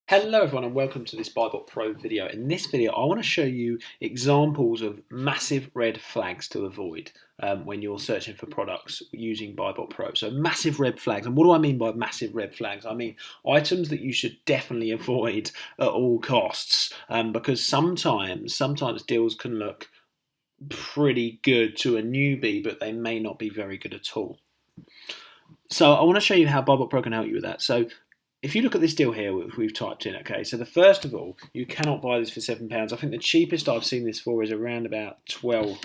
Hello everyone and welcome to this BuyBotPro video. In this video I want to show you examples of massive red flags to avoid when you're searching for products using BuyBotPro. So massive red flags, and what do I mean by massive red flags? I mean items that you should definitely avoid at all costs because sometimes deals can look pretty good to a newbie but they may not be very good at all. So I want to show you how BuyBotPro can help you with that. So if you look at this deal here, which we've typed in, okay, so the first of all, you cannot buy this for £7. I think the cheapest I've seen this for is around about £12,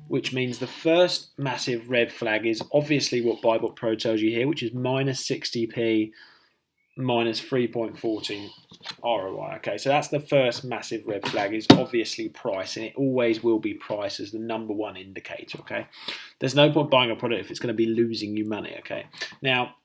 which means the first massive red flag is obviously what BuyBotPro tells you here, which is minus 60p, minus 3.14 ROI. Okay, so that's the first massive red flag, is obviously price, and it always will be price as the number one indicator. Okay, there's no point buying a product if it's going to be losing you money. Okay, now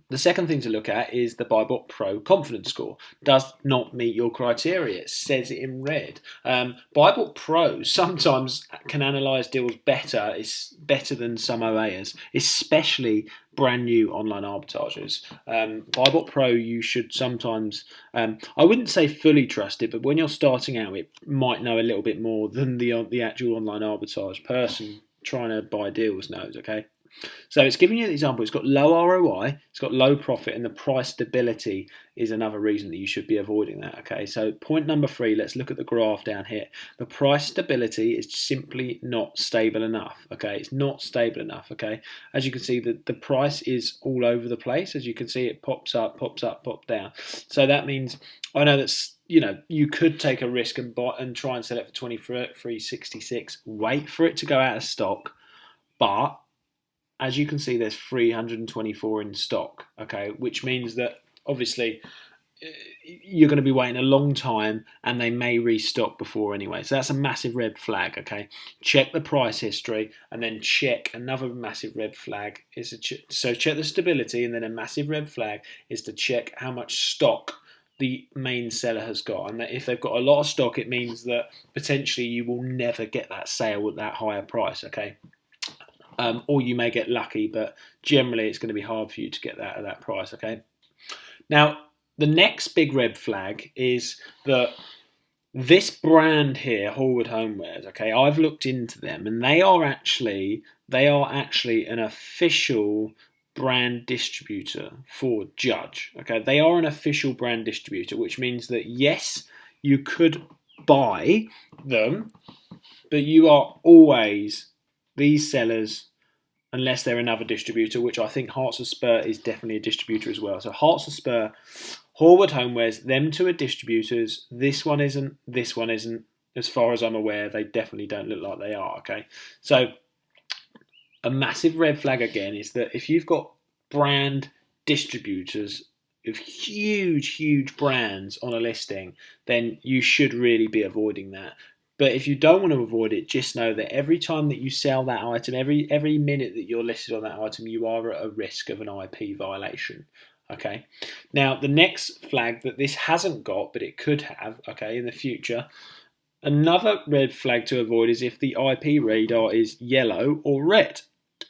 the second thing to look at is the BuyBotPro confidence score. Does not meet your criteria. It says it in red. BuyBotPro sometimes can analyse deals better. It's better than some OAs, especially brand new online arbitragers. BuyBotPro, you should sometimes, I wouldn't say fully trust it, but when you're starting out, it might know a little bit more than the actual online arbitrage person trying to buy deals knows. Okay. So it's giving you an example. It's got low ROI, it's got low profit, and the price stability is another reason that you should be avoiding that. Okay, so point number 3, let's look at the graph down here. The price stability is simply not stable enough. Okay, it's not stable enough. Okay, as you can see, the price is all over the place. As you can see, it pops up, pops down. So that means, I know that's, you could take a risk and buy and try and sell it for 23.66. Wait for it to go out of stock, but as you can see, there's 324 in stock, okay, which means that obviously you're going to be waiting a long time and they may restock before anyway. So that's a massive red flag, okay? Check the price history and then check another massive red flag. So check the stability, and then a massive red flag is to check how much stock the main seller has got. And that if they've got a lot of stock, it means that potentially you will never get that sale at that higher price, okay? Or you may get lucky, but generally it's going to be hard for you to get that at that price, okay? Now, the next big red flag is that this brand here, Hallwood Homewares, okay, I've looked into them, and they are actually an official brand distributor for Judge, okay? They are an official brand distributor, which means that, yes, you could buy them, but you are always, these sellers, unless they're another distributor, which I think Hearts of Spur is definitely a distributor as well. So Hearts of Spur, Hallwood Homewares, them two are distributors. This one isn't. This one isn't. As far as I'm aware, they definitely don't look like they are. Okay, so a massive red flag again is that if you've got brand distributors of huge brands on a listing, then you should really be avoiding that. But if you don't want to avoid it, just know that every time that you sell that item, every minute that you're listed on that item, you are at a risk of an IP violation. Okay. Now, the next flag that this hasn't got, but it could have, okay, in the future, another red flag to avoid is if the IP radar is yellow or red.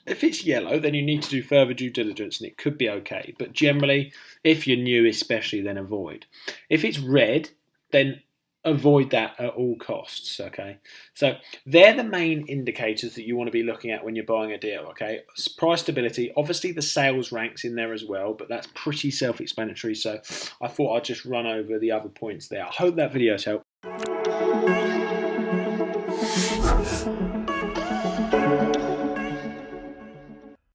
If it's yellow, then you need to do further due diligence, and it could be okay. But generally, if you're new especially, then avoid. If it's red, then avoid that at all costs, okay? So they're the main indicators that you want to be looking at when you're buying a deal, okay? Price stability, obviously the sales ranks in there as well, but that's pretty self-explanatory, so I thought I'd just run over the other points there. I hope that video's helped.